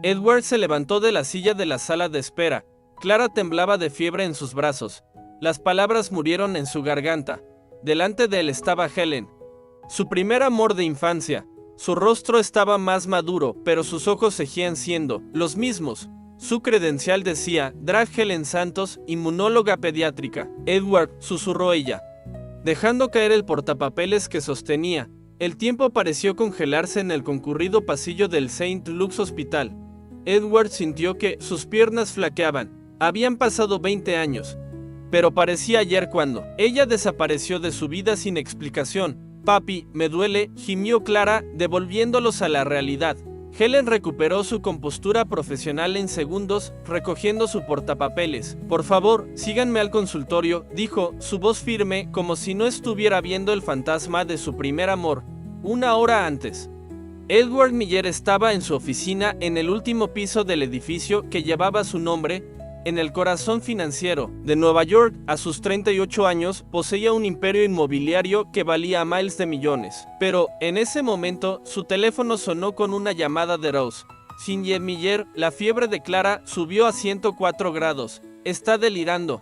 Edward se levantó de la silla de la sala de espera. Clara temblaba de fiebre en sus brazos. Las palabras murieron en su garganta. Delante de él estaba Helen, su primer amor de infancia. Su rostro estaba más maduro, pero sus ojos seguían siendo los mismos. Su credencial decía, Drag Helen Santos, inmunóloga pediátrica. Edward, susurró ella, dejando caer el portapapeles que sostenía. El tiempo pareció congelarse en el concurrido pasillo del St. Luke's Hospital. Edward sintió que sus piernas flaqueaban. Habían pasado 20 años. Pero parecía ayer cuando ella desapareció de su vida sin explicación. Papi, me duele, gimió Clara, devolviéndolos a la realidad. Helen recuperó su compostura profesional en segundos, recogiendo su portapapeles. Por favor, síganme al consultorio, dijo, su voz firme, como si no estuviera viendo el fantasma de su primer amor. Una hora antes. Edward Miller estaba en su oficina en el último piso del edificio que llevaba su nombre. En el corazón financiero de Nueva York, a sus 38 años, poseía un imperio inmobiliario que valía miles de millones. Pero, en ese momento, su teléfono sonó con una llamada de Rose. Cindy Miller, la fiebre de Clara subió a 104 grados. Está delirando,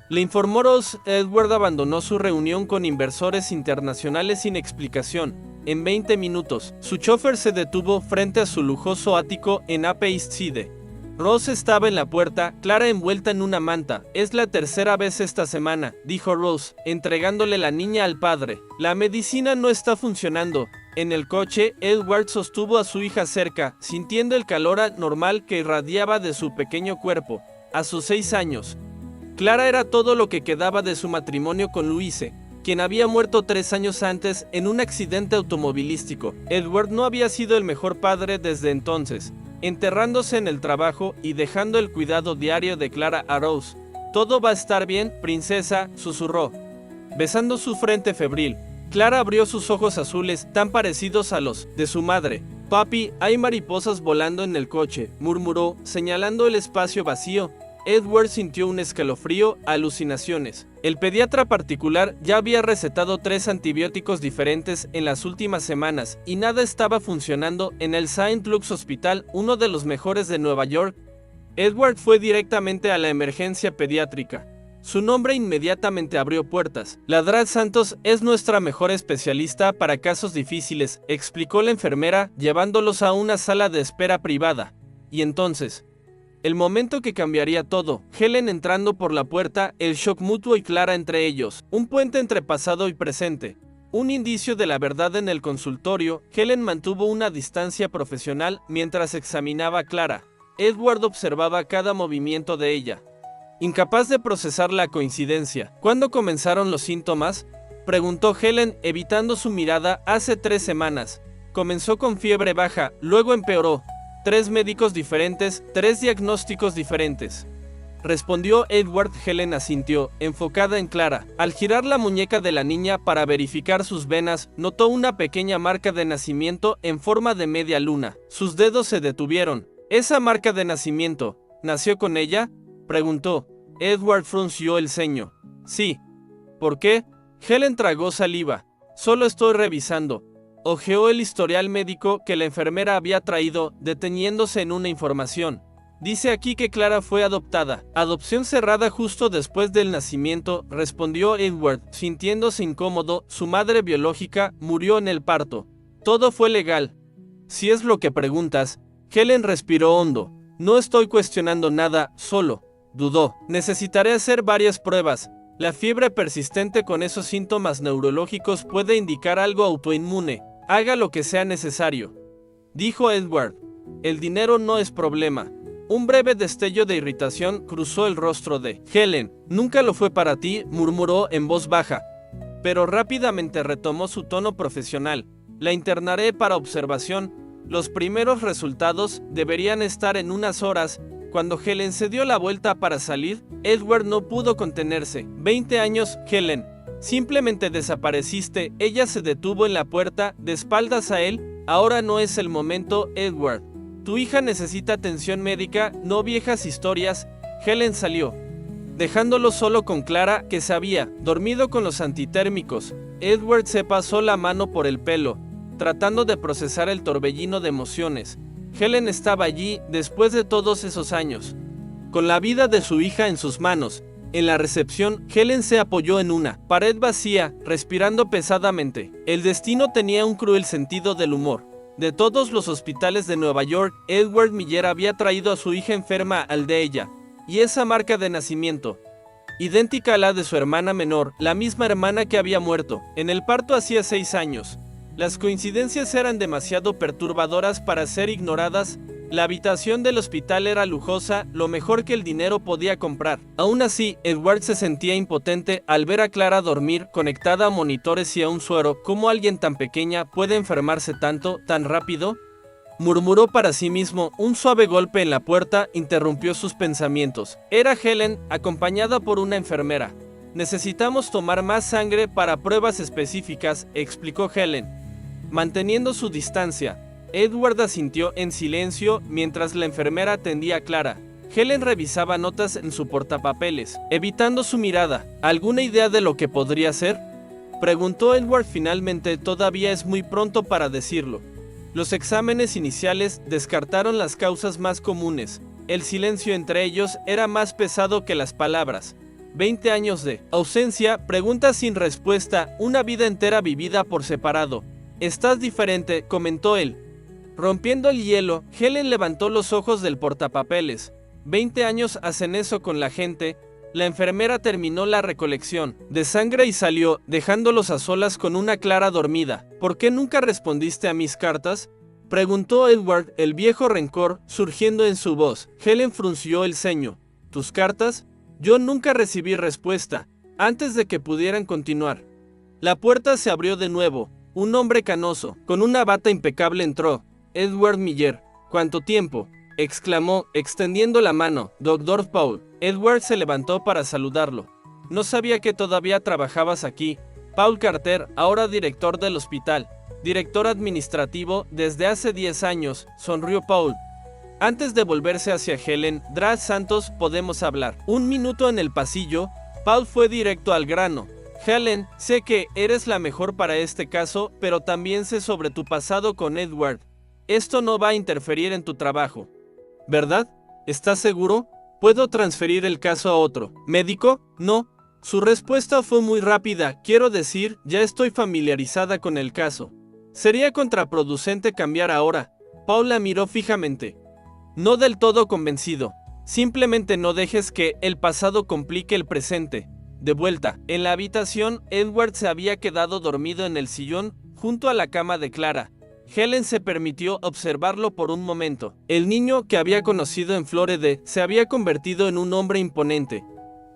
le informó Rose. Edward abandonó su reunión con inversores internacionales sin explicación. En 20 minutos, su chofer se detuvo frente a su lujoso ático en Upper East Side. Rose estaba en la puerta, Clara envuelta en una manta. Es la tercera vez esta semana, dijo Rose, entregándole la niña al padre. La medicina no está funcionando. En el coche, Edward sostuvo a su hija cerca, sintiendo el calor anormal que irradiaba de su pequeño cuerpo. A sus 6 años, Clara era todo lo que quedaba de su matrimonio con Louise, quien había muerto 3 años antes en un accidente automovilístico. Edward no había sido el mejor padre desde entonces, enterrándose en el trabajo y dejando el cuidado diario de Clara a Rose. Todo va a estar bien, princesa, susurró, besando su frente febril. Clara abrió sus ojos azules, tan parecidos a los de su madre. Papi, hay mariposas volando en el coche, murmuró, señalando el espacio vacío. Edward sintió un escalofrío, alucinaciones. El pediatra particular ya había recetado 3 antibióticos diferentes en las últimas semanas y nada estaba funcionando en el St. Luke's Hospital, uno de los mejores de Nueva York. Edward fue directamente a la emergencia pediátrica. Su nombre inmediatamente abrió puertas. La Drag Santos es nuestra mejor especialista para casos difíciles, explicó la enfermera, llevándolos a una sala de espera privada. Y entonces, el momento que cambiaría todo, Helen entrando por la puerta, el shock mutuo y Clara entre ellos, un puente entre pasado y presente. Un indicio de la verdad en el consultorio. Helen mantuvo una distancia profesional mientras examinaba a Clara. Edward observaba cada movimiento de ella, incapaz de procesar la coincidencia. ¿Cuándo comenzaron los síntomas?, preguntó Helen, evitando su mirada. Hace 3 semanas. Comenzó con fiebre baja, luego empeoró. 3 médicos diferentes, 3 diagnósticos diferentes, respondió Edward. Helen asintió, enfocada en Clara. Al girar la muñeca de la niña para verificar sus venas, notó una pequeña marca de nacimiento en forma de media luna. Sus dedos se detuvieron. ¿Esa marca de nacimiento nació con ella?, preguntó. Edward frunció el ceño. Sí. ¿Por qué? Helen tragó saliva. Solo estoy revisando. Hojeó el historial médico que la enfermera había traído, deteniéndose en una información. Dice aquí que Clara fue adoptada. Adopción cerrada justo después del nacimiento, respondió Edward, sintiéndose incómodo. Su madre biológica murió en el parto. Todo fue legal. Si es lo que preguntas. Helen respiró hondo. No estoy cuestionando nada, solo dudó. Necesitaré hacer varias pruebas. La fiebre persistente con esos síntomas neurológicos puede indicar algo autoinmune. Haga lo que sea necesario, dijo Edward. El dinero no es problema. Un breve destello de irritación cruzó el rostro de Helen. Nunca lo fue para ti, murmuró en voz baja, pero rápidamente retomó su tono profesional. La internaré para observación. Los primeros resultados deberían estar en unas horas. Cuando Helen se dio la vuelta para salir, Edward no pudo contenerse. 20 años, Helen. Simplemente desapareciste. Ella se detuvo en la puerta, de espaldas a él. Ahora no es el momento, Edward. Tu hija necesita atención médica, no viejas historias. Helen salió, dejándolo solo con Clara, que se había dormido con los antitérmicos. Edward se pasó la mano por el pelo, tratando de procesar el torbellino de emociones. Helen estaba allí después de todos esos años. Con la vida de su hija en sus manos, en la recepción, Helen se apoyó en una pared vacía, respirando pesadamente. El destino tenía un cruel sentido del humor. De todos los hospitales de Nueva York, Edward Miller había traído a su hija enferma al de ella, y esa marca de nacimiento, idéntica a la de su hermana menor, la misma hermana que había muerto en el parto hacía 6 años. Las coincidencias eran demasiado perturbadoras para ser ignoradas. La habitación del hospital era lujosa, lo mejor que el dinero podía comprar. Aún así, Edward se sentía impotente al ver a Clara dormir, conectada a monitores y a un suero. ¿Cómo alguien tan pequeña puede enfermarse tanto, tan rápido? Murmuró para sí mismo. Un suave golpe en la puerta interrumpió sus pensamientos. Era Helen, acompañada por una enfermera. Necesitamos tomar más sangre para pruebas específicas, explicó Helen, manteniendo su distancia. Edward asintió en silencio mientras la enfermera atendía a Clara. Helen revisaba notas en su portapapeles, evitando su mirada. ¿Alguna idea de lo que podría ser?, preguntó Edward finalmente. Todavía es muy pronto para decirlo. Los exámenes iniciales descartaron las causas más comunes. El silencio entre ellos era más pesado que las palabras. 20 años de ausencia, preguntas sin respuesta, una vida entera vivida por separado. Estás diferente, comentó él. Rompiendo el hielo, Helen levantó los ojos del portapapeles. 20 años hacen eso con la gente. La enfermera terminó la recolección de sangre y salió, dejándolos a solas con una Clara dormida. ¿Por qué nunca respondiste a mis cartas?, preguntó Edward, el viejo rencor surgiendo en su voz. Helen frunció el ceño. ¿Tus cartas? Yo nunca recibí respuesta. Antes de que pudieran continuar, la puerta se abrió de nuevo. Un hombre canoso, con una bata impecable entró. Edward Miller. ¿Cuánto tiempo?, exclamó, extendiendo la mano. Dr. Paul. Edward se levantó para saludarlo. No sabía que todavía trabajabas aquí. Paul Carter, ahora director del hospital. Director administrativo desde hace 10 años, sonrió Paul. Antes de volverse hacia Helen, Dra Santos, ¿podemos hablar? Un minuto en el pasillo. Paul fue directo al grano. Helen, sé que eres la mejor para este caso, pero también sé sobre tu pasado con Edward. Esto no va a interferir en tu trabajo, ¿verdad? ¿Estás seguro? ¿Puedo transferir el caso a otro médico? No. Su respuesta fue muy rápida. Quiero decir, ya estoy familiarizada con el caso. Sería contraproducente cambiar ahora. Paul la miró fijamente. No del todo convencido. Simplemente no dejes que el pasado complique el presente. De vuelta, en la habitación, Edward se había quedado dormido en el sillón, junto a la cama de Clara. Helen se permitió observarlo por un momento. El niño que había conocido en Florida se había convertido en un hombre imponente,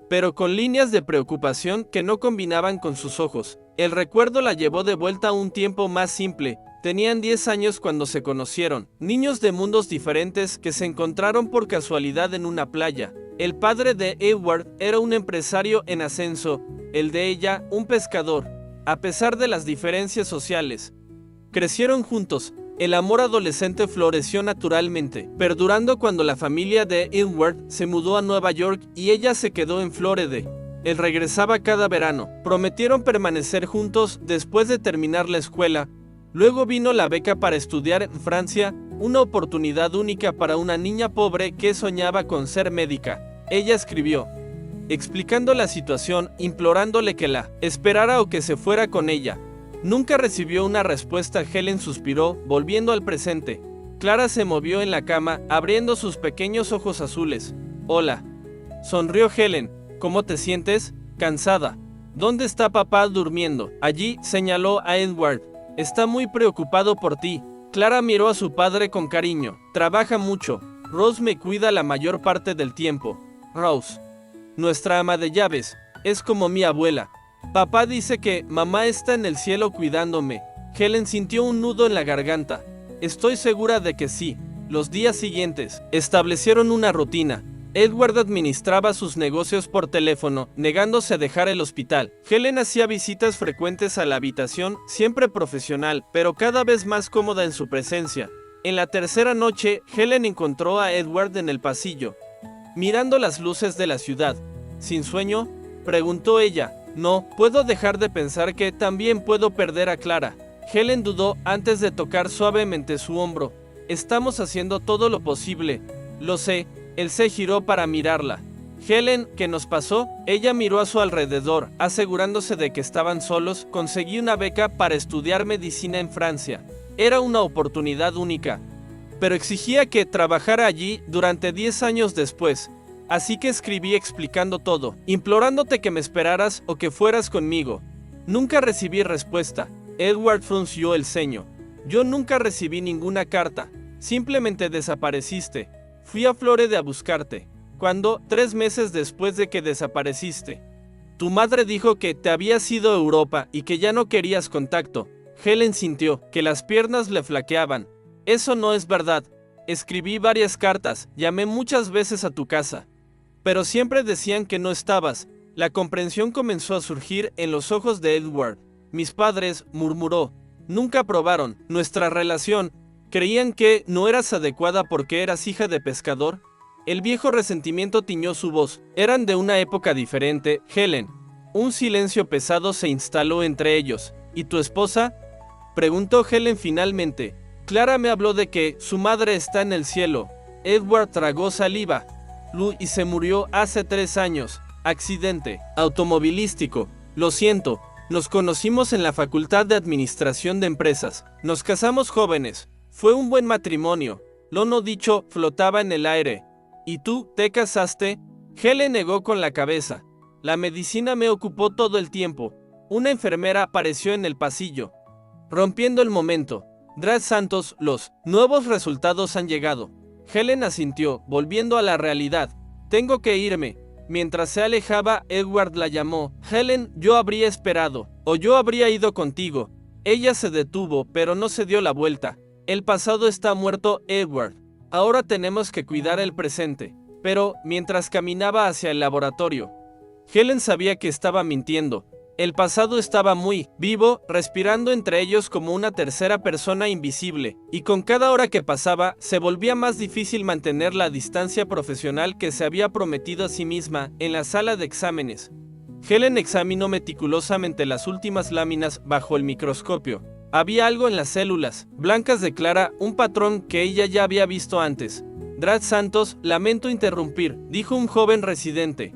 pero con líneas de preocupación que no combinaban con sus ojos. El recuerdo la llevó de vuelta a un tiempo más simple. Tenían 10 años cuando se conocieron, niños de mundos diferentes que se encontraron por casualidad en una playa. El padre de Edward era un empresario en ascenso, el de ella un pescador. A pesar de las diferencias sociales, crecieron juntos. El amor adolescente floreció naturalmente, perdurando cuando la familia de Edward se mudó a Nueva York y ella se quedó en Florida. Él regresaba cada verano. Prometieron permanecer juntos después de terminar la escuela. Luego vino la beca para estudiar en Francia, una oportunidad única para una niña pobre que soñaba con ser médica. Ella escribió, explicando la situación, implorándole que la esperara o que se fuera con ella. Nunca recibió una respuesta. Helen suspiró, volviendo al presente. Clara se movió en la cama, abriendo sus pequeños ojos azules. Hola. Sonrió Helen. ¿Cómo te sientes? Cansada. ¿Dónde está papá? Durmiendo. Allí, señaló a Edward. Está muy preocupado por ti. Clara miró a su padre con cariño. Trabaja mucho. Rose me cuida la mayor parte del tiempo. Rose, nuestra ama de llaves, es como mi abuela. Papá dice que mamá está en el cielo cuidándome. Helen sintió un nudo en la garganta. Estoy segura de que sí. Los días siguientes, establecieron una rutina. Edward administraba sus negocios por teléfono, negándose a dejar el hospital. Helen hacía visitas frecuentes a la habitación, siempre profesional, pero cada vez más cómoda en su presencia. En la tercera noche, Helen encontró a Edward en el pasillo, mirando las luces de la ciudad. ¿Sin sueño?, preguntó ella. No, puedo dejar de pensar que también puedo perder a Clara. Helen dudó antes de tocar suavemente su hombro. estamos haciendo todo lo posible. Lo sé. Él se giró para mirarla. Helen, ¿qué nos pasó? Ella miró a su alrededor, asegurándose de que estaban solos. Conseguí una beca para estudiar medicina en Francia. Era una oportunidad única, pero exigía que trabajara allí durante 10 años después. Así que escribí explicando todo, implorándote que me esperaras o que fueras conmigo. Nunca recibí respuesta. Edward frunció el ceño. Yo nunca recibí ninguna carta. Simplemente desapareciste. Fui a Florida a buscarte. Cuando, 3 meses después de que desapareciste. Tu madre dijo que te habías ido a Europa y que ya no querías contacto. Helen sintió que las piernas le flaqueaban. Eso no es verdad. Escribí varias cartas, llamé muchas veces a tu casa. Pero siempre decían que no estabas. La comprensión comenzó a surgir en los ojos de Edward. Mis padres, murmuró, nunca aprobaron nuestra relación. Creían que no eras adecuada porque eras hija de pescador. El viejo resentimiento tiñó su voz. Eran de una época diferente, Helen. Un silencio pesado se instaló entre ellos. ¿Y tu esposa? Preguntó Helen finalmente. Clara me habló de que su madre está en el cielo. Edward tragó saliva. Y se murió hace 3 años. Accidente automovilístico. Lo siento. Nos conocimos en la Facultad de Administración de Empresas. Nos casamos jóvenes. Fue un buen matrimonio. Lo no dicho flotaba en el aire. ¿Y tú, te casaste? Helen negó con la cabeza. La medicina me ocupó todo el tiempo. Una enfermera apareció en el pasillo, rompiendo el momento. Drad Santos, los nuevos resultados han llegado. Helen asintió, volviendo a la realidad. Tengo que irme. Mientras se alejaba, Edward la llamó. Helen, yo habría esperado, o yo habría ido contigo. Ella se detuvo, pero no se dio la vuelta. El pasado está muerto, Edward. Ahora tenemos que cuidar el presente. Pero, mientras caminaba hacia el laboratorio, Helen sabía que estaba mintiendo. El pasado estaba muy vivo, respirando entre ellos como una tercera persona invisible, y con cada hora que pasaba, se volvía más difícil mantener la distancia profesional que se había prometido a sí misma en la sala de exámenes. Helen examinó meticulosamente las últimas láminas bajo el microscopio. Había algo en las células blancas de Clara, un patrón que ella ya había visto antes. Drad Santos, lamento interrumpir, dijo un joven residente.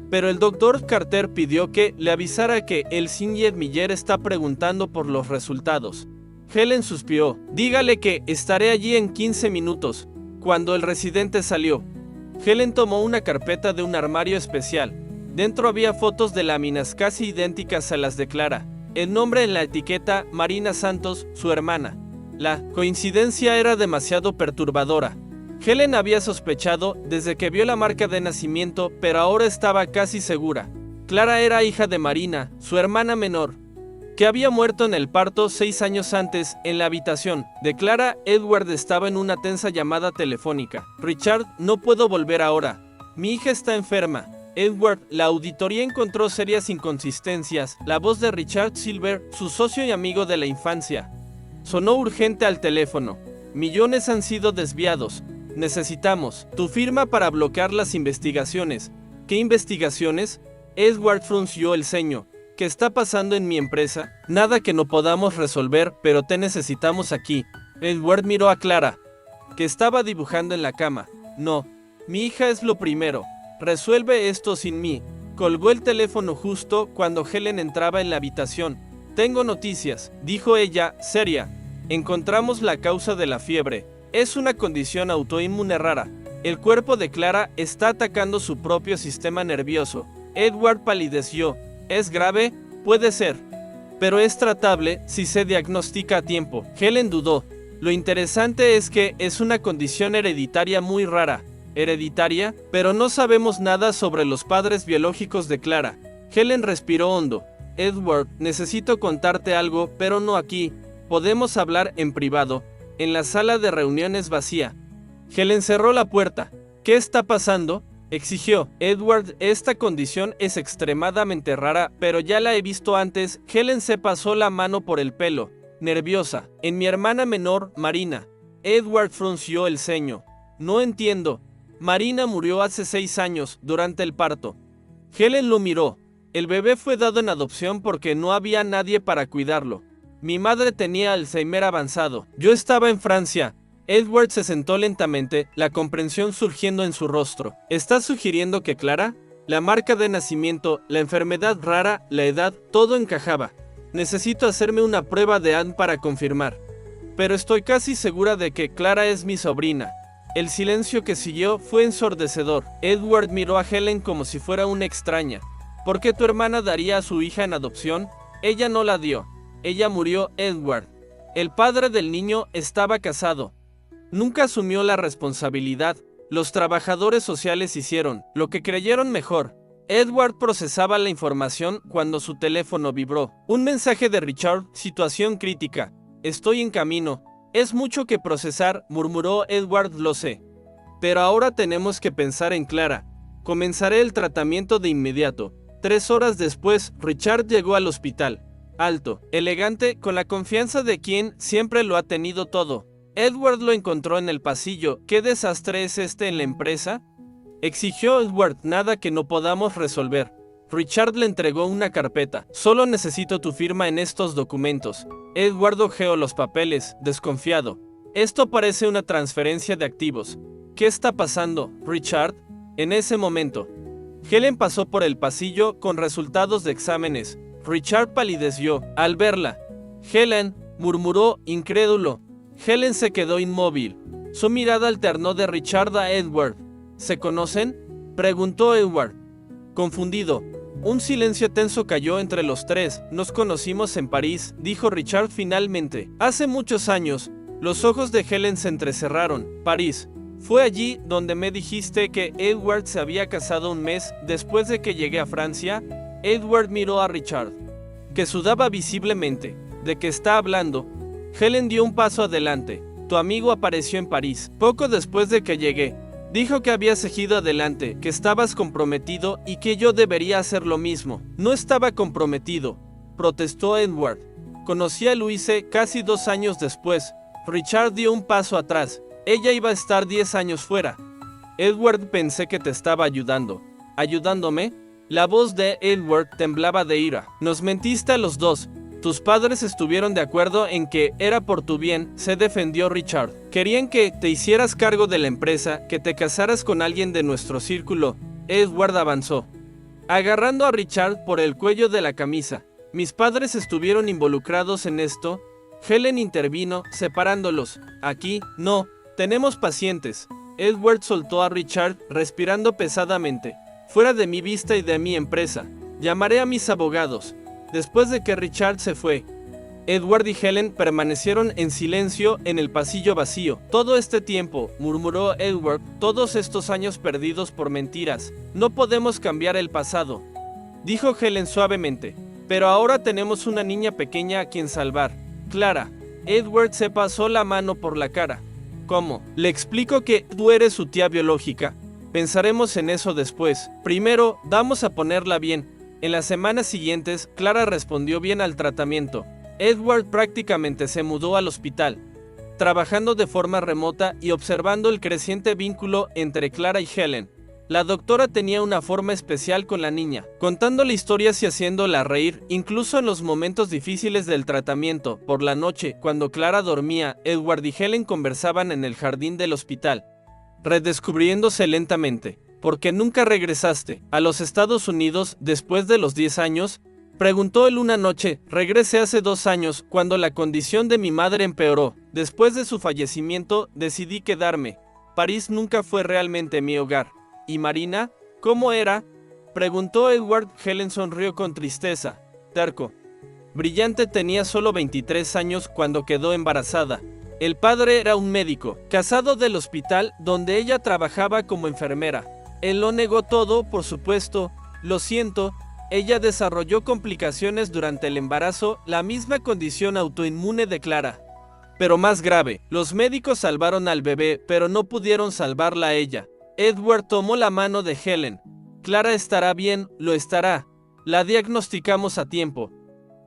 Pero el doctor Carter pidió que le avisara que el Sr. Miller está preguntando por los resultados. Helen suspiró. Dígale que estaré allí en 15 minutos. Cuando el residente salió, Helen tomó una carpeta de un armario especial. Dentro había fotos de láminas casi idénticas a las de Clara. El nombre en la etiqueta, Marina Santos, su hermana. La coincidencia era demasiado perturbadora. Helen había sospechado desde que vio la marca de nacimiento, pero ahora estaba casi segura. Clara era hija de Marina, su hermana menor, que había muerto en el parto 6 años antes. En la habitación de Clara, Edward estaba en una tensa llamada telefónica. Richard, no puedo volver ahora. Mi hija está enferma. Edward, la auditoría encontró serias inconsistencias. La voz de Richard Silver, su socio y amigo de la infancia, sonó urgente al teléfono. Millones han sido desviados. Necesitamos tu firma para bloquear las investigaciones. ¿Qué investigaciones? Edward frunció el ceño. ¿Qué está pasando en mi empresa? Nada que no podamos resolver, pero te necesitamos aquí. Edward miró a Clara, que estaba dibujando en la cama. No, mi hija es lo primero. Resuelve esto sin mí. Colgó el teléfono justo cuando Helen entraba en la habitación. Tengo noticias, dijo ella, seria. Encontramos la causa de la fiebre. Es una condición autoinmune rara. El cuerpo de Clara está atacando su propio sistema nervioso. Edward palideció. ¿Es grave? Puede ser. Pero es tratable si se diagnostica a tiempo. Helen dudó. Lo interesante es que es una condición hereditaria muy rara. ¿Hereditaria? Pero no sabemos nada sobre los padres biológicos de Clara. Helen respiró hondo. Edward, necesito contarte algo, pero no aquí. Podemos hablar en privado. En la sala de reuniones vacía. Helen cerró la puerta. ¿Qué está pasando?, exigió. Edward, esta condición es extremadamente rara, pero ya la he visto antes. Helen se pasó la mano por el pelo, nerviosa. En mi hermana menor, Marina. Edward frunció el ceño. No entiendo. Marina murió hace 6 años, durante el parto. Helen lo miró. El bebé fue dado en adopción porque no había nadie para cuidarlo. Mi madre tenía Alzheimer avanzado. Yo estaba en Francia. Edward se sentó lentamente, la comprensión surgiendo en su rostro. ¿Estás sugiriendo que Clara? La marca de nacimiento, la enfermedad rara, la edad, todo encajaba. Necesito hacerme una prueba de ADN para confirmar. Pero estoy casi segura de que Clara es mi sobrina. El silencio que siguió fue ensordecedor. Edward miró a Helen como si fuera una extraña. ¿Por qué tu hermana daría a su hija en adopción? Ella no la dio. Ella murió, Edward. El padre del niño estaba casado. Nunca asumió la responsabilidad. Los trabajadores sociales hicieron lo que creyeron mejor. Edward procesaba la información cuando su teléfono vibró. Un mensaje de Richard, situación crítica. Estoy en camino. Es mucho que procesar, murmuró Edward, lo sé. Pero ahora tenemos que pensar en Clara. Comenzaré el tratamiento de inmediato. 3 horas después, Richard llegó al hospital. Alto, elegante, con la confianza de quien siempre lo ha tenido todo. Edward lo encontró en el pasillo. ¿Qué desastre es este en la empresa?, exigió Edward. Nada que no podamos resolver. Richard le entregó una carpeta. Solo necesito tu firma en estos documentos. Edward hojeó los papeles, desconfiado. Esto parece una transferencia de activos. ¿Qué está pasando, Richard? En ese momento, Helen pasó por el pasillo con resultados de exámenes. Richard palideció al verla. Helen, murmuró, incrédulo. Helen se quedó inmóvil. Su mirada alternó de Richard a Edward. ¿Se conocen?, preguntó Edward, confundido. Un silencio tenso cayó entre los tres. Nos conocimos en París, dijo Richard finalmente. Hace muchos años. Los ojos de Helen se entrecerraron. París. Fue allí donde me dijiste que Edward se había casado un mes después de que llegué a Francia. Edward miró a Richard, que sudaba visiblemente. ¿De qué está hablando? Helen dio un paso adelante. Tu amigo apareció en París, poco después de que llegué. Dijo que habías seguido adelante, que estabas comprometido y que yo debería hacer lo mismo. No estaba comprometido, protestó Edward. Conocí a Louise casi 2 años después. Richard dio un paso atrás. Ella iba a estar 10 años fuera. Edward, pensé que te estaba ayudando. ¿Ayudándome? La voz de Edward temblaba de ira. Nos mentiste a los dos. Tus padres estuvieron de acuerdo en que era por tu bien, se defendió Richard. Querían que te hicieras cargo de la empresa, que te casaras con alguien de nuestro círculo. Edward avanzó, agarrando a Richard por el cuello de la camisa. Mis padres estuvieron involucrados en esto. Helen intervino, separándolos. Aquí, no, tenemos pacientes. Edward soltó a Richard, respirando pesadamente. Fuera de mi vista y de mi empresa. Llamaré a mis abogados. Después de que Richard se fue, Edward y Helen permanecieron en silencio en el pasillo vacío. Todo este tiempo, murmuró Edward, todos estos años perdidos por mentiras. No podemos cambiar el pasado, dijo Helen suavemente. Pero ahora tenemos una niña pequeña a quien salvar. Clara. Edward se pasó la mano por la cara. ¿Cómo? Le explico que tú eres su tía biológica. Pensaremos en eso después. Primero, vamos a ponerla bien. En las semanas siguientes, Clara respondió bien al tratamiento. Edward prácticamente se mudó al hospital, trabajando de forma remota y observando el creciente vínculo entre Clara y Helen. La doctora tenía una forma especial con la niña, contándole historias y haciéndola reír, incluso en los momentos difíciles del tratamiento. Por la noche, cuando Clara dormía, Edward y Helen conversaban en el jardín del hospital, redescubriéndose lentamente. ¿Por qué nunca regresaste a los Estados Unidos después de los 10 años? Preguntó él una noche. Regresé hace 2 años, cuando la condición de mi madre empeoró. Después de su fallecimiento, decidí quedarme. París nunca fue realmente mi hogar. ¿Y Marina? ¿Cómo era?, preguntó Edward. Helen sonrió con tristeza. Terco. Brillante, tenía solo 23 años cuando quedó embarazada. El padre era un médico, casado del hospital donde ella trabajaba como enfermera. Él lo negó todo, por supuesto. Lo siento. Ella desarrolló complicaciones durante el embarazo, la misma condición autoinmune de Clara, pero más grave. Los médicos salvaron al bebé, pero no pudieron salvarla a ella. Edward tomó la mano de Helen. Clara estará bien, lo estará. La diagnosticamos a tiempo.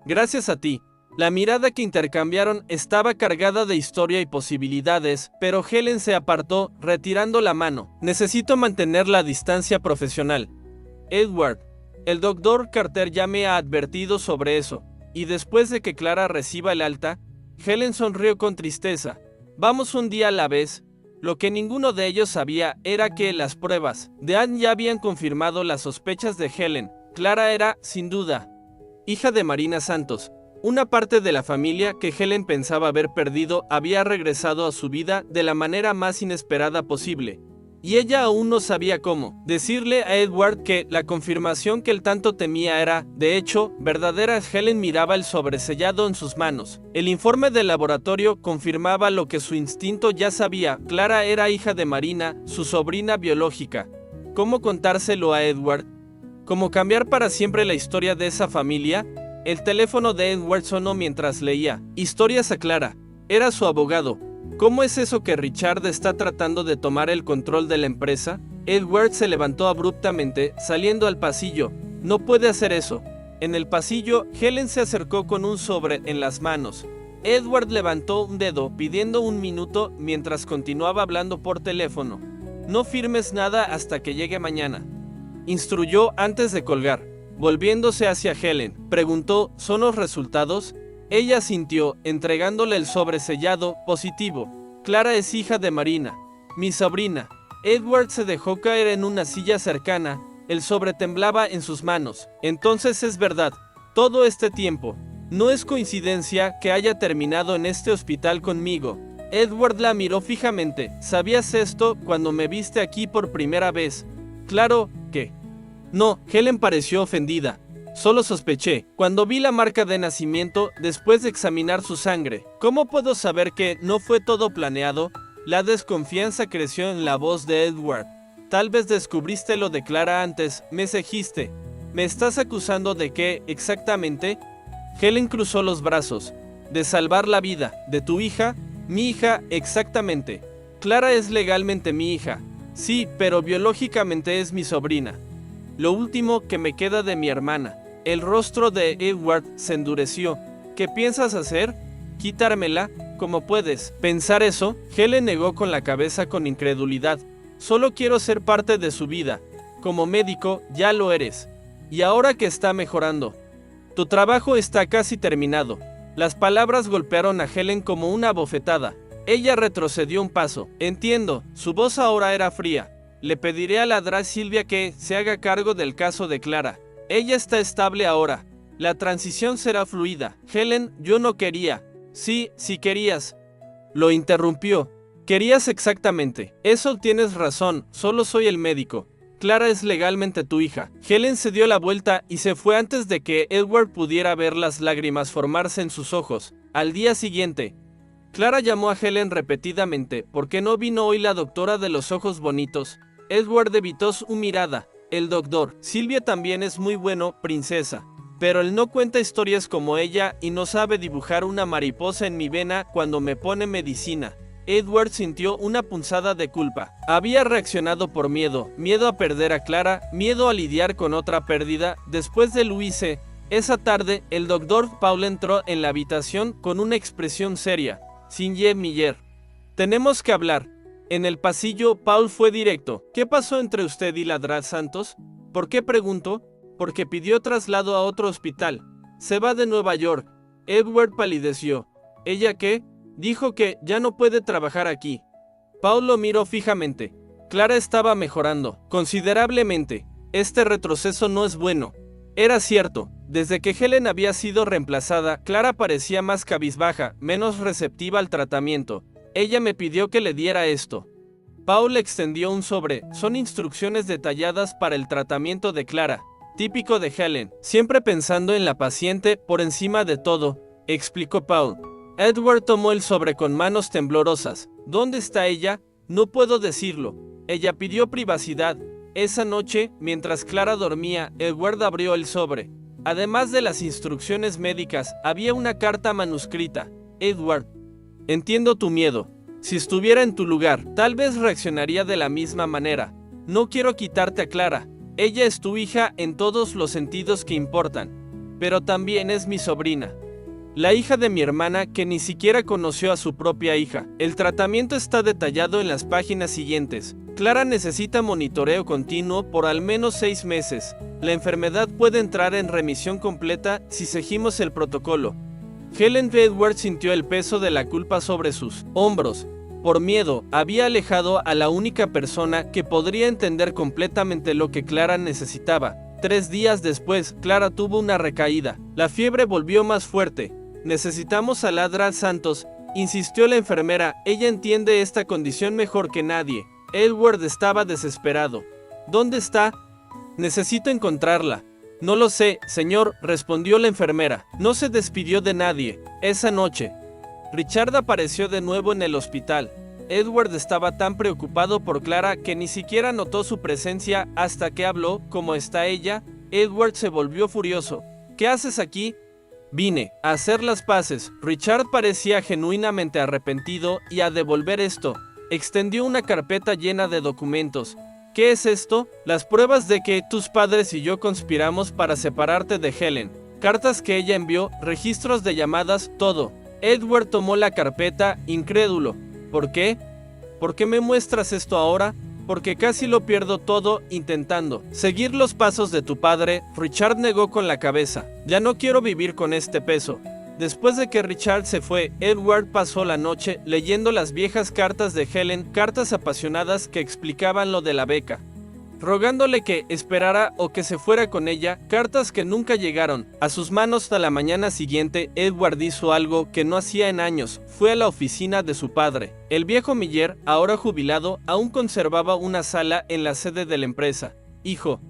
Gracias a ti. La mirada que intercambiaron estaba cargada de historia y posibilidades, pero Helen se apartó, retirando la mano. Necesito mantener la distancia profesional. Edward, el doctor Carter ya me ha advertido sobre eso. Y después de que Clara reciba el alta, Helen sonrió con tristeza. Vamos un día a la vez. Lo que ninguno de ellos sabía era que las pruebas de Anne ya habían confirmado las sospechas de Helen. Clara era, sin duda, hija de Marina Santos. Una parte de la familia que Helen pensaba haber perdido había regresado a su vida de la manera más inesperada posible. Y ella aún no sabía cómo decirle a Edward que la confirmación que él tanto temía era, de hecho, verdadera. Helen miraba el sobresellado en sus manos. El informe del laboratorio confirmaba lo que su instinto ya sabía. Clara era hija de Marina, su sobrina biológica. ¿Cómo contárselo a Edward? ¿Cómo cambiar para siempre la historia de esa familia? El teléfono de Edward sonó mientras leía Historias a Clara. Era su abogado. ¿Cómo es eso que Richard está tratando de tomar el control de la empresa? Edward se levantó abruptamente, saliendo al pasillo. No puede hacer eso. En el pasillo, Helen se acercó con un sobre en las manos. Edward levantó un dedo, pidiendo un minuto mientras continuaba hablando por teléfono. No firmes nada hasta que llegue mañana, instruyó antes de colgar. Volviéndose hacia Helen, preguntó, ¿son los resultados? Ella asintió, entregándole el sobre sellado, positivo. Clara es hija de Marina, mi sobrina. Edward se dejó caer en una silla cercana, el sobre temblaba en sus manos. Entonces es verdad, todo este tiempo. No es coincidencia que haya terminado en este hospital conmigo. Edward la miró fijamente. ¿Sabías esto cuando me viste aquí por primera vez? Claro que no. Helen pareció ofendida. Solo sospeché, cuando vi la marca de nacimiento, después de examinar su sangre. ¿Cómo puedo saber que no fue todo planeado? La desconfianza creció en la voz de Edward. Tal vez descubriste lo de Clara antes, me seguiste. ¿Me estás acusando de qué, exactamente? Helen cruzó los brazos. De salvar la vida de tu hija. Mi hija, exactamente. Clara es legalmente mi hija. Sí, pero biológicamente es mi sobrina. Lo último que me queda de mi hermana. El rostro de Edward se endureció. ¿Qué piensas hacer? ¿Quitármela? ¿Cómo puedes pensar eso? Helen negó con la cabeza con incredulidad. Solo quiero ser parte de su vida. Como médico, ya lo eres. Y ahora que está mejorando. Tu trabajo está casi terminado. Las palabras golpearon a Helen como una bofetada. Ella retrocedió un paso. Entiendo, su voz ahora era fría. Le pediré a la Dra. Silvia que se haga cargo del caso de Clara. Ella está estable ahora. La transición será fluida. Helen, yo no quería. Sí, sí querías. Lo interrumpió. Querías exactamente. Eso tienes razón, solo soy el médico. Clara es legalmente tu hija. Helen se dio la vuelta y se fue antes de que Edward pudiera ver las lágrimas formarse en sus ojos. Al día siguiente, Clara llamó a Helen repetidamente. ¿Por qué no vino hoy la doctora de los ojos bonitos? Edward evitó su mirada. El doctor Silvia también es muy bueno, princesa. Pero él no cuenta historias como ella y no sabe dibujar una mariposa en mi vena cuando me pone medicina. Edward sintió una punzada de culpa. Había reaccionado por miedo. Miedo a perder a Clara, miedo a lidiar con otra pérdida. Después de Louise, esa tarde, el doctor Paul entró en la habitación con una expresión seria. Sinje Miller. Tenemos que hablar. En el pasillo, Paul fue directo. ¿Qué pasó entre usted y la Dra. Santos? ¿Por qué preguntó? Porque pidió traslado a otro hospital. Se va de Nueva York. Edward palideció. ¿Ella qué? Dijo que ya no puede trabajar aquí. Paul lo miró fijamente. Clara estaba mejorando, considerablemente. Este retroceso no es bueno. Era cierto. Desde que Helen había sido reemplazada, Clara parecía más cabizbaja, menos receptiva al tratamiento. Ella me pidió que le diera esto. Paul extendió un sobre. Son instrucciones detalladas para el tratamiento de Clara. Típico de Helen. Siempre pensando en la paciente por encima de todo, explicó Paul. Edward tomó el sobre con manos temblorosas. ¿Dónde está ella? No puedo decirlo. Ella pidió privacidad. Esa noche, mientras Clara dormía, Edward abrió el sobre. Además de las instrucciones médicas, había una carta manuscrita. Edward, entiendo tu miedo. Si estuviera en tu lugar, tal vez reaccionaría de la misma manera. No quiero quitarte a Clara. Ella es tu hija en todos los sentidos que importan. Pero también es mi sobrina. La hija de mi hermana que ni siquiera conoció a su propia hija. El tratamiento está detallado en las páginas siguientes. Clara necesita monitoreo continuo por al menos 6 meses. La enfermedad puede entrar en remisión completa si seguimos el protocolo. Helen Edward sintió el peso de la culpa sobre sus hombros. Por miedo, había alejado a la única persona que podría entender completamente lo que Clara necesitaba. 3 días después, Clara tuvo una recaída. La fiebre volvió más fuerte. Necesitamos a Ladra Santos, insistió la enfermera. Ella entiende esta condición mejor que nadie. Edward estaba desesperado. ¿Dónde está? Necesito encontrarla. No lo sé, señor, respondió la enfermera. No se despidió de nadie. Esa noche, Richard apareció de nuevo en el hospital. Edward estaba tan preocupado por Clara que ni siquiera notó su presencia hasta que habló. ¿Cómo está ella? Edward se volvió furioso. ¿Qué haces aquí? Vine a hacer las paces. Richard parecía genuinamente arrepentido y a devolver esto. Extendió una carpeta llena de documentos. ¿Qué es esto? Las pruebas de que tus padres y yo conspiramos para separarte de Helen. Cartas que ella envió, registros de llamadas, todo. Edward tomó la carpeta, incrédulo. ¿Por qué? ¿Por qué me muestras esto ahora? Porque casi lo pierdo todo intentando seguir los pasos de tu padre. Richard negó con la cabeza. Ya no quiero vivir con este peso. Después de que Richard se fue, Edward pasó la noche leyendo las viejas cartas de Helen, cartas apasionadas que explicaban lo de la beca, rogándole que esperara o que se fuera con ella, cartas que nunca llegaron a sus manos. Hasta la mañana siguiente, Edward hizo algo que no hacía en años. Fue a la oficina de su padre. El viejo Miller, ahora jubilado, aún conservaba una sala en la sede de la empresa. Hijo,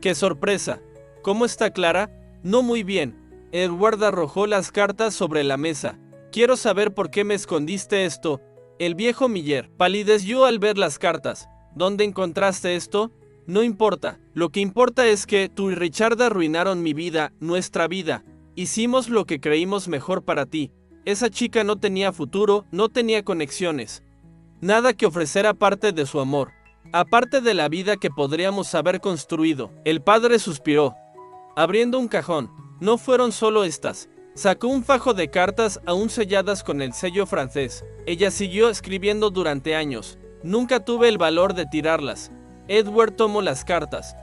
¡qué sorpresa! ¿Cómo está Clara? No muy bien. Edward arrojó las cartas sobre la mesa. Quiero saber por qué me escondiste esto. El viejo Miller palideció al ver las cartas. ¿Dónde encontraste esto? No importa, lo que importa es que tú y Richard arruinaron mi vida, nuestra vida. Hicimos lo que creímos mejor para ti. Esa chica no tenía futuro, no tenía conexiones. Nada que ofrecer aparte de su amor. Aparte de la vida que podríamos haber construido. El padre suspiró, abriendo un cajón. No fueron solo estas. Sacó un fajo de cartas aún selladas con el sello francés. Ella siguió escribiendo durante años. Nunca tuve el valor de tirarlas. Edward tomó las cartas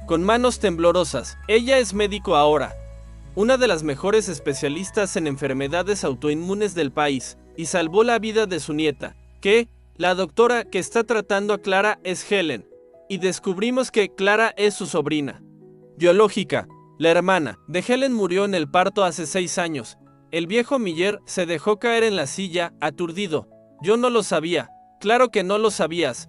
con manos temblorosas. Ella es médico ahora, una de las mejores especialistas en enfermedades autoinmunes del país, y salvó la vida de su nieta. ¿Qué? La doctora que está tratando a Clara es Helen, y descubrimos que Clara es su sobrina biológica. La hermana de Helen murió en el parto hace 6 años. El viejo Miller se dejó caer en la silla, aturdido. Yo no lo sabía. Claro que no lo sabías.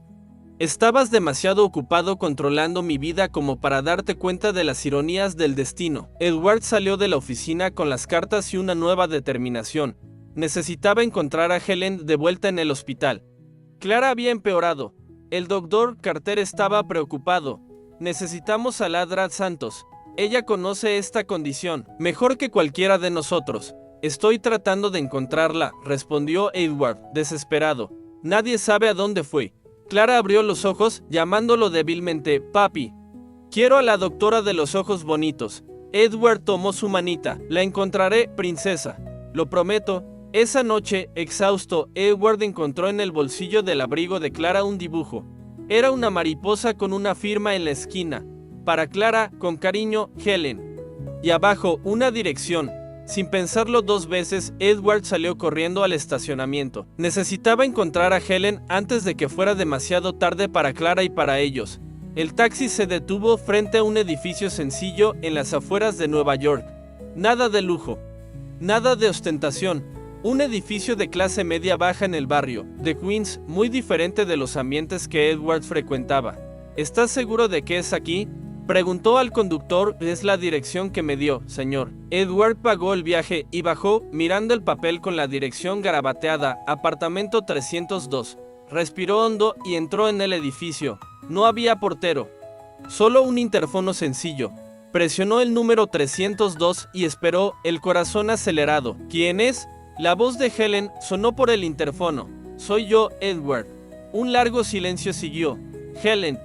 Estabas demasiado ocupado controlando mi vida como para darte cuenta de las ironías del destino. Edward salió de la oficina con las cartas y una nueva determinación. Necesitaba encontrar a Helen de vuelta en el hospital. Clara había empeorado. El doctor Carter estaba preocupado. Necesitamos a Ladra Santos. Ella conoce esta condición mejor que cualquiera de nosotros. Estoy tratando de encontrarla, respondió Edward, desesperado. Nadie sabe a dónde fue. Clara abrió los ojos, llamándolo débilmente, papi. Quiero a la doctora de los ojos bonitos. Edward tomó su manita. La encontraré, princesa. Lo prometo. Esa noche, exhausto, Edward encontró en el bolsillo del abrigo de Clara un dibujo. Era una mariposa con una firma en la esquina. Para Clara, con cariño, Helen. Y abajo, una dirección. Sin pensarlo 2 veces, Edward salió corriendo al estacionamiento. Necesitaba encontrar a Helen antes de que fuera demasiado tarde para Clara y para ellos. El taxi se detuvo frente a un edificio sencillo en las afueras de Nueva York. Nada de lujo, nada de ostentación. Un edificio de clase media baja en el barrio de Queens, muy diferente de los ambientes que Edward frecuentaba. ¿Estás seguro de que es aquí?, preguntó al conductor. Es la dirección que me dio, señor. Edward pagó el viaje y bajó, mirando el papel con la dirección garabateada, apartamento 302. Respiró hondo y entró en el edificio. No había portero, solo un interfono sencillo. Presionó el número 302 y esperó, el corazón acelerado. ¿Quién es? La voz de Helen sonó por el interfono. Soy yo, Edward. Un largo silencio siguió. Helen,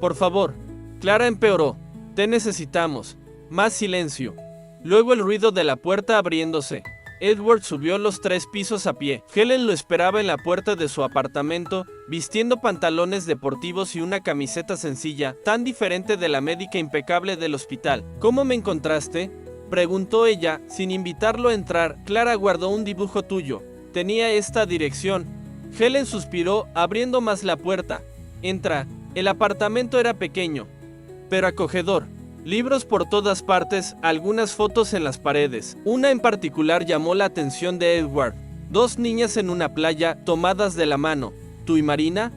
por favor. Clara empeoró. Te necesitamos. Más silencio. Luego el ruido de la puerta abriéndose. Edward subió los 3 pisos a pie. Helen lo esperaba en la puerta de su apartamento, vistiendo pantalones deportivos y una camiseta sencilla, tan diferente de la médica impecable del hospital. ¿Cómo me encontraste? Preguntó ella, sin invitarlo a entrar. Clara guardó un dibujo tuyo. Tenía esta dirección. Helen suspiró, abriendo más la puerta. Entra. El apartamento era pequeño, pero acogedor. Libros por todas partes, algunas fotos en las paredes. Una en particular llamó la atención de Edward. Dos niñas en una playa, tomadas de la mano. ¿Tú y Marina?,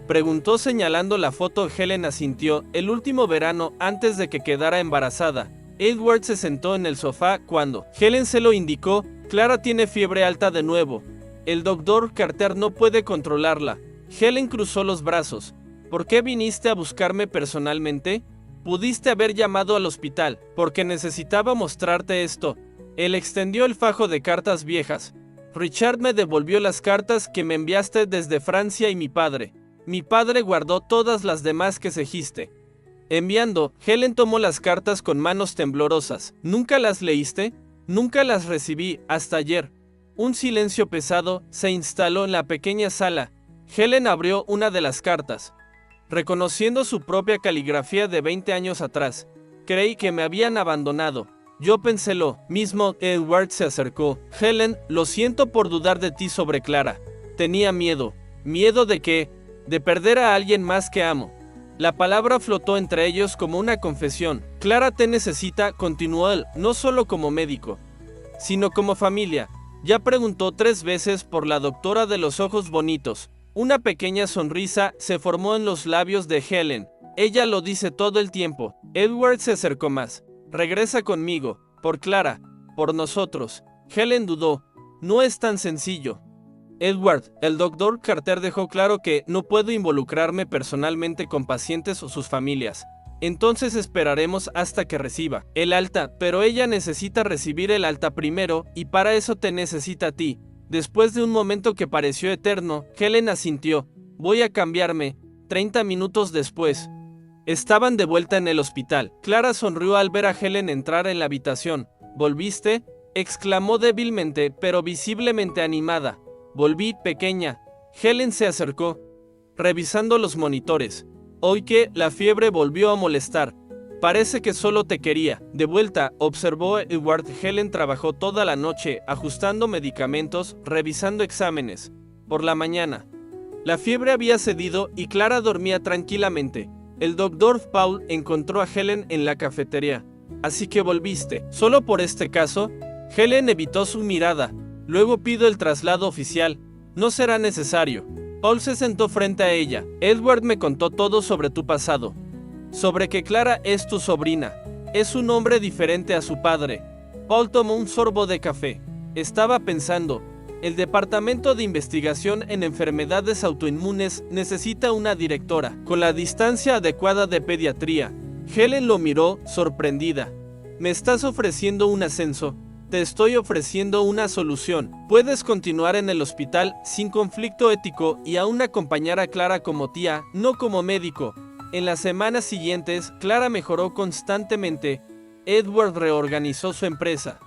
preguntó señalando la foto. Helen asintió. El último verano, antes de que quedara embarazada. Edward se sentó en el sofá cuando Helen se lo indicó. Clara tiene fiebre alta de nuevo. El doctor Carter no puede controlarla. Helen cruzó los brazos. ¿Por qué viniste a buscarme personalmente? Pudiste haber llamado al hospital, porque necesitaba mostrarte esto. Él extendió el fajo de cartas viejas. Richard me devolvió las cartas que me enviaste desde Francia y mi padre. Mi padre guardó todas las demás que cejiste. Enviando, Helen tomó las cartas con manos temblorosas. ¿Nunca las leíste? Nunca las recibí, hasta ayer. Un silencio pesado se instaló en la pequeña sala. Helen abrió una de las cartas. Reconociendo su propia caligrafía de 20 años atrás, creí que me habían abandonado. Yo pensé lo mismo. Edward se acercó. Helen, lo siento por dudar de ti sobre Clara. Tenía miedo. ¿Miedo de qué? De perder a alguien más que amo. La palabra flotó entre ellos como una confesión. Clara te necesita, continuó él, no solo como médico, sino como familia. Ya preguntó 3 veces por la doctora de los ojos bonitos. Una pequeña sonrisa se formó en los labios de Helen. Ella lo dice todo el tiempo. Edward se acercó más. Regresa conmigo. Por Clara. Por nosotros. Helen dudó. No es tan sencillo. Edward, el doctor Carter dejó claro que no puedo involucrarme personalmente con pacientes o sus familias. Entonces esperaremos hasta que reciba el alta, pero ella necesita recibir el alta primero, y para eso te necesita a ti. Después de un momento que pareció eterno, Helen asintió. Voy a cambiarme. 30 minutos después, estaban de vuelta en el hospital. Clara sonrió al ver a Helen entrar en la habitación. ¿Volviste?, exclamó débilmente, pero visiblemente animada. Volví, pequeña. Helen se acercó, revisando los monitores. Hoy que la fiebre volvió a molestar. Parece que solo te quería. De vuelta, observó Edward. Helen trabajó toda la noche, ajustando medicamentos, revisando exámenes. Por la mañana, la fiebre había cedido y Clara dormía tranquilamente. El doctor Paul encontró a Helen en la cafetería. Así que volviste. ¿Solo por este caso? Helen evitó su mirada. Luego pido el traslado oficial. No será necesario. Paul se sentó frente a ella. Edward me contó todo sobre tu pasado. Sobre que Clara es tu sobrina. Es un hombre diferente a su padre. Paul tomó un sorbo de café. Estaba pensando, el Departamento de Investigación en Enfermedades Autoinmunes necesita una directora, con la distancia adecuada de pediatría. Helen lo miró, sorprendida. ¿Me estás ofreciendo un ascenso? Te estoy ofreciendo una solución. Puedes continuar en el hospital sin conflicto ético y aún acompañar a Clara como tía, no como médico. En las semanas siguientes, Clara mejoró constantemente. Edward reorganizó su empresa,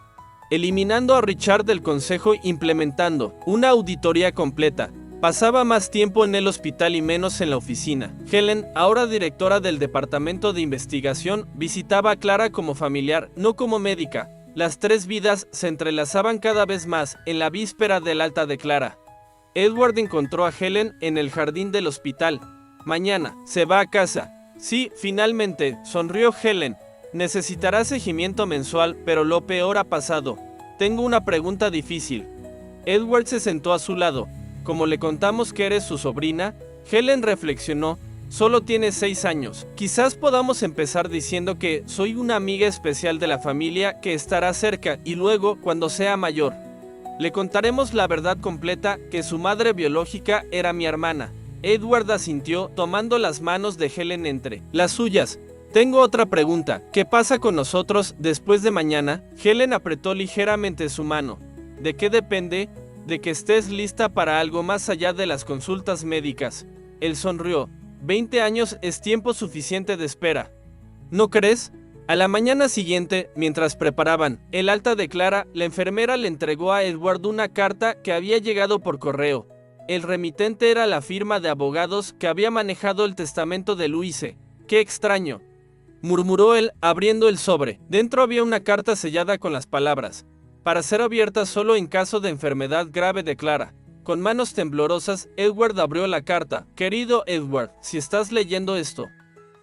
eliminando a Richard del consejo, implementando una auditoría completa. Pasaba más tiempo en el hospital y menos en la oficina. Helen, ahora directora del Departamento de Investigación, visitaba a Clara como familiar, no como médica. Las 3 vidas se entrelazaban cada vez más en la víspera del alta de Clara. Edward encontró a Helen en el jardín del hospital. Mañana, se va a casa. Sí, finalmente, sonrió Helen. Necesitará seguimiento mensual, pero lo peor ha pasado. Tengo una pregunta difícil. Edward se sentó a su lado. Como le contamos que eres su sobrina, Helen reflexionó. Solo tiene 6 años. Quizás podamos empezar diciendo que soy una amiga especial de la familia que estará cerca y luego, cuando sea mayor, le contaremos la verdad completa, que su madre biológica era mi hermana. Edward asintió, tomando las manos de Helen entre las suyas. Tengo otra pregunta. ¿Qué pasa con nosotros después de mañana? Helen apretó ligeramente su mano. ¿De qué depende? De que estés lista para algo más allá de las consultas médicas. Él sonrió. 20 años es tiempo suficiente de espera. ¿No crees? A la mañana siguiente, mientras preparaban el alta de Clara, la enfermera le entregó a Edward una carta que había llegado por correo. El remitente era la firma de abogados que había manejado el testamento de Louise. ¡Qué extraño! murmuró él, abriendo el sobre. Dentro había una carta sellada con las palabras: para ser abierta solo en caso de enfermedad grave de Clara. Con manos temblorosas, Edward abrió la carta. Querido Edward, si estás leyendo esto,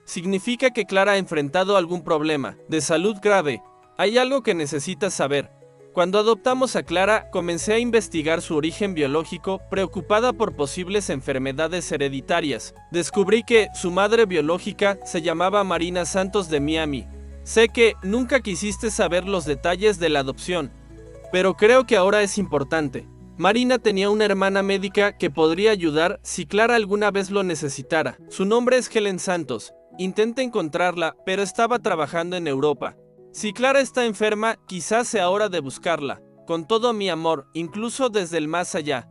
significa que Clara ha enfrentado algún problema de salud grave. Hay algo que necesitas saber. Cuando adoptamos a Clara, comencé a investigar su origen biológico, preocupada por posibles enfermedades hereditarias. Descubrí que su madre biológica se llamaba Marina Santos de Miami. Sé que nunca quisiste saber los detalles de la adopción, pero creo que ahora es importante. Marina tenía una hermana médica que podría ayudar si Clara alguna vez lo necesitara. Su nombre es Helen Santos. Intenté encontrarla, pero estaba trabajando en Europa. Si Clara está enferma, quizás sea hora de buscarla. Con todo mi amor, incluso desde el más allá.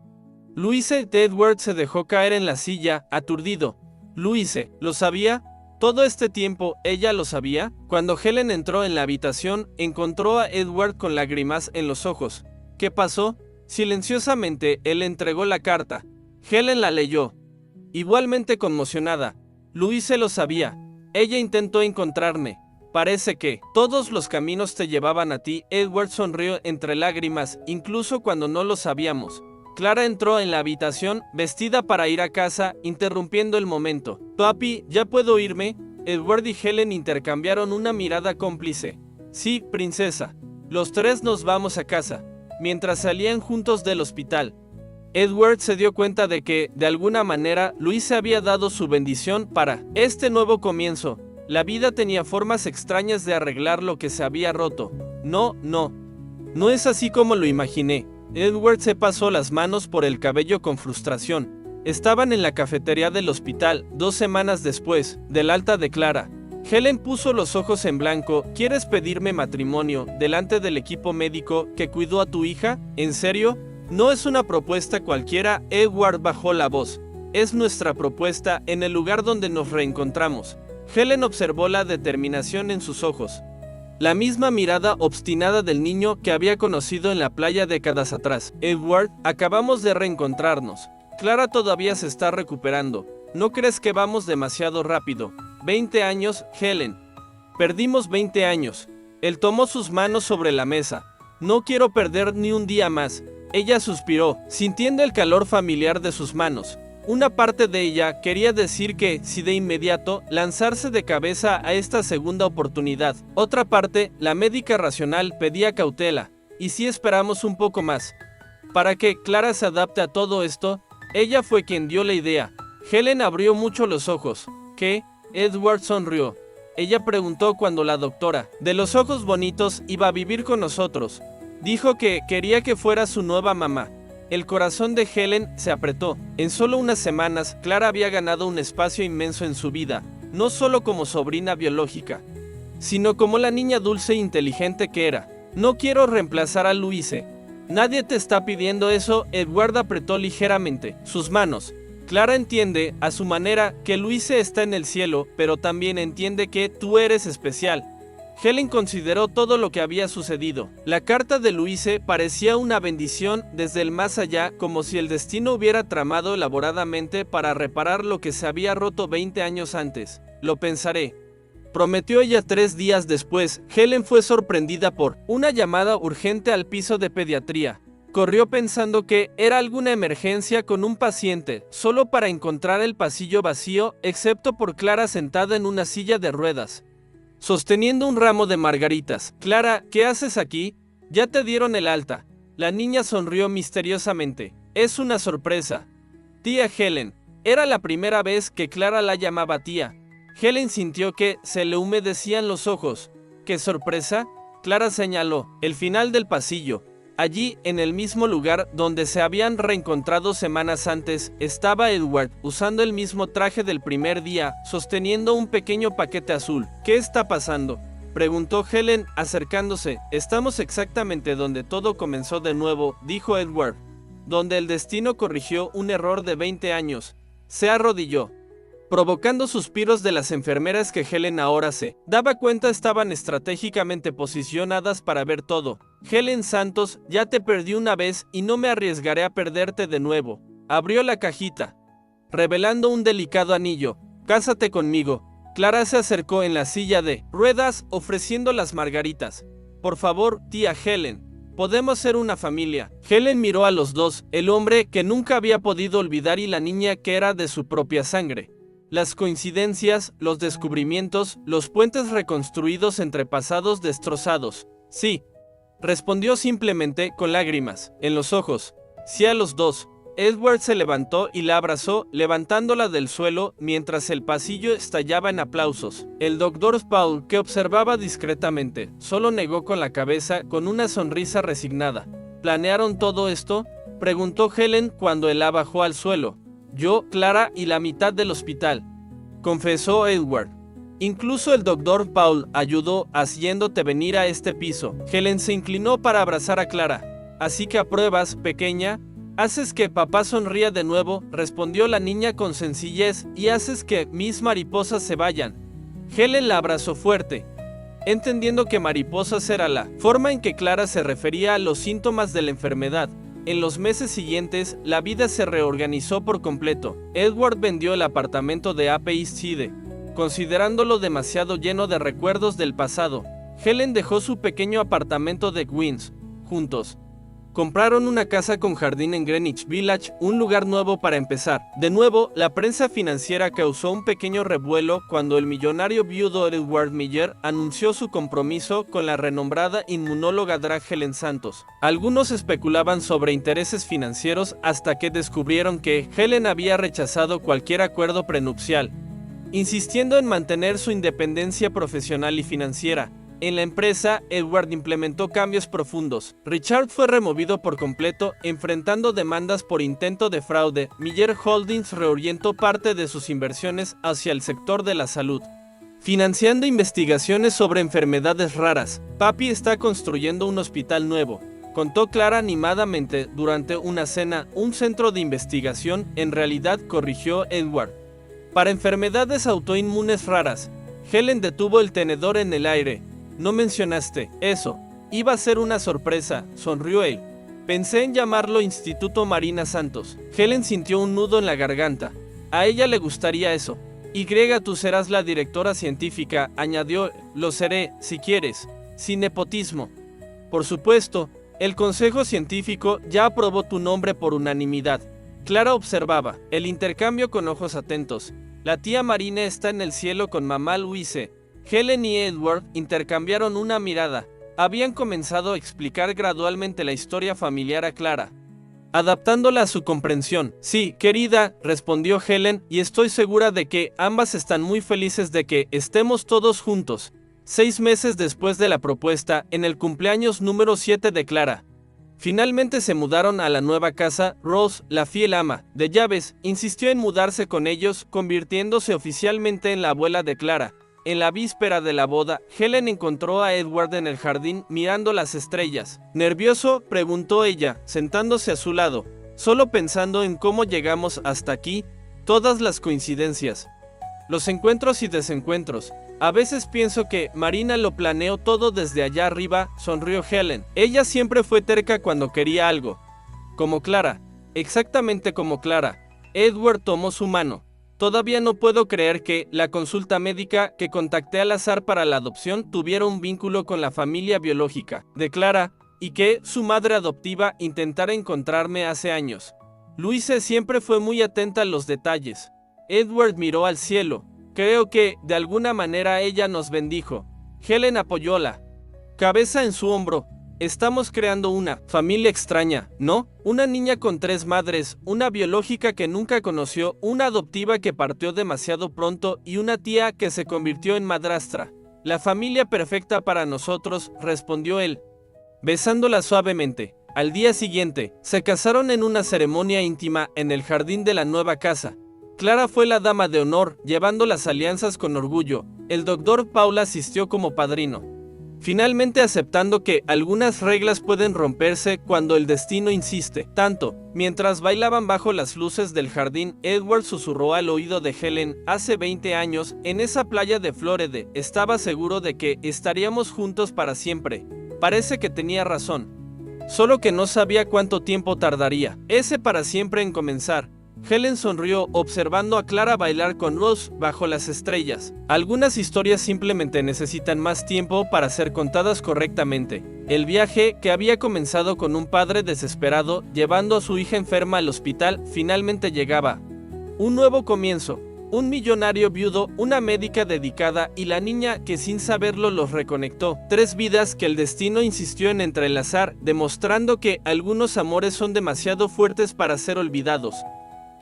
Louise. Edward se dejó caer en la silla, aturdido. Louise, ¿lo sabía? ¿Todo este tiempo ella lo sabía? Cuando Helen entró en la habitación, encontró a Edward con lágrimas en los ojos. ¿Qué pasó? Silenciosamente, él entregó la carta. Helen la leyó. Igualmente conmocionada. Louise lo sabía. Ella intentó encontrarme. Parece que todos los caminos te llevaban a ti. Edward sonrió entre lágrimas, incluso cuando no lo sabíamos. Clara entró en la habitación, vestida para ir a casa, interrumpiendo el momento. Papi, ¿ya puedo irme? Edward y Helen intercambiaron una mirada cómplice. Sí, princesa. Los tres nos vamos a casa. Mientras salían juntos del hospital, Edward se dio cuenta de que, de alguna manera, Louise había dado su bendición para este nuevo comienzo. La vida tenía formas extrañas de arreglar lo que se había roto. No es así como lo imaginé. Edward se pasó las manos por el cabello con frustración. Estaban en la cafetería del hospital, 2 semanas después del alta de Clara. Helen puso los ojos en blanco. ¿Quieres pedirme matrimonio delante del equipo médico que cuidó a tu hija? ¿En serio? No es una propuesta cualquiera. Edward bajó la voz. Es nuestra propuesta en el lugar donde nos reencontramos. Helen observó la determinación en sus ojos. La misma mirada obstinada del niño que había conocido en la playa décadas atrás. Edward, acabamos de reencontrarnos. Clara todavía se está recuperando. ¿No crees que vamos demasiado rápido? 20 años, Helen. Perdimos 20 años. Él tomó sus manos sobre la mesa. No quiero perder ni un día más. Ella suspiró, sintiendo el calor familiar de sus manos. Una parte de ella quería decir que, si de inmediato, lanzarse de cabeza a esta segunda oportunidad. Otra parte, la médica racional, pedía cautela. ¿Y si esperamos un poco más? Para que Clara se adapte a todo esto, ella fue quien dio la idea. Helen abrió mucho los ojos. ¿Qué? Edward sonrió. Ella preguntó cuando la doctora, de los ojos bonitos, iba a vivir con nosotros. Dijo que quería que fuera su nueva mamá. El corazón de Helen se apretó. En solo unas semanas, Clara había ganado un espacio inmenso en su vida, no solo como sobrina biológica, sino como la niña dulce e inteligente que era. No quiero reemplazar a Louise. Nadie te está pidiendo eso. Edward apretó ligeramente sus manos. Clara entiende, a su manera, que Louise está en el cielo, pero también entiende que tú eres especial. Helen consideró todo lo que había sucedido. La carta de Louise parecía una bendición desde el más allá, como si el destino hubiera tramado elaboradamente para reparar lo que se había roto 20 años antes. Lo pensaré, prometió ella 3 días después. Helen fue sorprendida por una llamada urgente al piso de pediatría. Corrió pensando que era alguna emergencia con un paciente, solo para encontrar el pasillo vacío, excepto por Clara sentada en una silla de ruedas, sosteniendo un ramo de margaritas. Clara, ¿qué haces aquí? Ya te dieron el alta. La niña sonrió misteriosamente. Es una sorpresa. Tía Helen. Era la primera vez que Clara la llamaba tía. Helen sintió que se le humedecían los ojos. ¿Qué sorpresa? Clara señaló el final del pasillo. Allí, en el mismo lugar donde se habían reencontrado semanas antes, estaba Edward, usando el mismo traje del primer día, sosteniendo un pequeño paquete azul. ¿Qué está pasando?, preguntó Helen, acercándose. Estamos exactamente donde todo comenzó de nuevo, dijo Edward. Donde el destino corrigió un error de 20 años. Se arrodilló, provocando suspiros de las enfermeras que Helen ahora se daba cuenta estaban estratégicamente posicionadas para ver todo. Helen Santos, ya te perdí una vez y no me arriesgaré a perderte de nuevo. Abrió la cajita, revelando un delicado anillo. Cásate conmigo. Clara se acercó en la silla de ruedas, ofreciendo las margaritas. Por favor, tía Helen, podemos ser una familia. Helen miró a los dos, el hombre que nunca había podido olvidar y la niña que era de su propia sangre. Las coincidencias, los descubrimientos, los puentes reconstruidos entre pasados destrozados. Sí, respondió simplemente con lágrimas en los ojos. Sí a los dos. Edward se levantó y la abrazó, levantándola del suelo mientras el pasillo estallaba en aplausos. El doctor Paul, que observaba discretamente, solo negó con la cabeza con una sonrisa resignada. ¿Planearon todo esto?, preguntó Helen cuando él la bajó al suelo. Yo, Clara y la mitad del hospital, confesó Edward. Incluso el doctor Paul ayudó haciéndote venir a este piso. Helen se inclinó para abrazar a Clara. Así que apruebas, pequeña. Haces que papá sonría de nuevo, respondió la niña con sencillez, y haces que mis mariposas se vayan. Helen la abrazó fuerte, entendiendo que mariposas era la forma en que Clara se refería a los síntomas de la enfermedad. En los meses siguientes, la vida se reorganizó por completo. Edward vendió el apartamento de Upper East Side, considerándolo demasiado lleno de recuerdos del pasado. Helen dejó su pequeño apartamento de Queens. Juntos compraron una casa con jardín en Greenwich Village, un lugar nuevo para empezar. De nuevo, la prensa financiera causó un pequeño revuelo cuando el millonario viudo Edward Miller anunció su compromiso con la renombrada inmunóloga drag Helen Santos. Algunos especulaban sobre intereses financieros hasta que descubrieron que Helen había rechazado cualquier acuerdo prenupcial, insistiendo en mantener su independencia profesional y financiera. En la empresa, Edward implementó cambios profundos. Richard fue removido por completo, enfrentando demandas por intento de fraude. Miller Holdings reorientó parte de sus inversiones hacia el sector de la salud, financiando investigaciones sobre enfermedades raras. Papi está construyendo un hospital nuevo, contó Clara animadamente durante una cena. Un centro de investigación, en realidad, corrigió Edward, para enfermedades autoinmunes raras. Helen detuvo el tenedor en el aire. No mencionaste eso. Iba a ser una sorpresa, sonrió él. Pensé en llamarlo Instituto Marina Santos. Helen sintió un nudo en la garganta. A ella le gustaría eso. Tú serás la directora científica, añadió. Lo seré, si quieres. Sin nepotismo. Por supuesto, el Consejo Científico ya aprobó tu nombre por unanimidad. Clara observaba el intercambio con ojos atentos. La tía Marina está en el cielo con mamá Louise. Helen y Edward intercambiaron una mirada. Habían comenzado a explicar gradualmente la historia familiar a Clara, adaptándola a su comprensión. Sí, querida, respondió Helen, y estoy segura de que ambas están muy felices de que estemos todos juntos. 6 meses después de la propuesta, en el cumpleaños número 7 de Clara, finalmente se mudaron a la nueva casa. Rose, la fiel ama de llaves, insistió en mudarse con ellos, convirtiéndose oficialmente en la abuela de Clara. En la víspera de la boda, Helen encontró a Edward en el jardín mirando las estrellas. ¿Nervioso?, preguntó ella, sentándose a su lado. Solo pensando en cómo llegamos hasta aquí, todas las coincidencias, los encuentros y desencuentros. A veces pienso que Marina lo planeó todo desde allá arriba, sonrió Helen. Ella siempre fue terca cuando quería algo. Como Clara, exactamente como Clara. Edward tomó su mano. Todavía no puedo creer que la consulta médica que contacté al azar para la adopción tuviera un vínculo con la familia biológica de Clara, y que su madre adoptiva intentara encontrarme hace años. Louise siempre fue muy atenta a los detalles. Edward miró al cielo. Creo que, de alguna manera, ella nos bendijo. Helen apoyó la cabeza en su hombro. Estamos creando una familia extraña, ¿no? Una niña con 3 madres, una biológica que nunca conoció, una adoptiva que partió demasiado pronto y una tía que se convirtió en madrastra. La familia perfecta para nosotros, respondió él, besándola suavemente. Al día siguiente, se casaron en una ceremonia íntima en el jardín de la nueva casa. Clara fue la dama de honor, llevando las alianzas con orgullo. El doctor Paul asistió como padrino, finalmente aceptando que algunas reglas pueden romperse cuando el destino insiste tanto. Mientras bailaban bajo las luces del jardín, Edward susurró al oído de Helen: hace 20 años, en esa playa de Florida, estaba seguro de que estaríamos juntos para siempre. Parece que tenía razón. Solo que no sabía cuánto tiempo tardaría ese para siempre en comenzar. Helen sonrió observando a Clara bailar con Ross bajo las estrellas. Algunas historias simplemente necesitan más tiempo para ser contadas correctamente. El viaje, que había comenzado con un padre desesperado llevando a su hija enferma al hospital, finalmente llegaba. Un nuevo comienzo. Un millonario viudo, una médica dedicada y la niña que sin saberlo los reconectó. 3 vidas que el destino insistió en entrelazar, demostrando que algunos amores son demasiado fuertes para ser olvidados,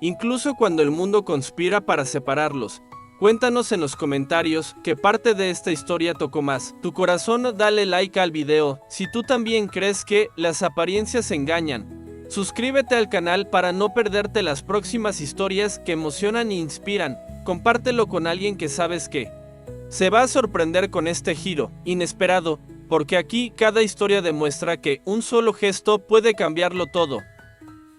incluso cuando el mundo conspira para separarlos. Cuéntanos en los comentarios qué parte de esta historia tocó más tu corazón. Dale like al video si tú también crees que las apariencias engañan. Suscríbete al canal para no perderte las próximas historias que emocionan e inspiran. Compártelo con alguien que sabes que se va a sorprender con este giro inesperado, porque aquí cada historia demuestra que un solo gesto puede cambiarlo todo.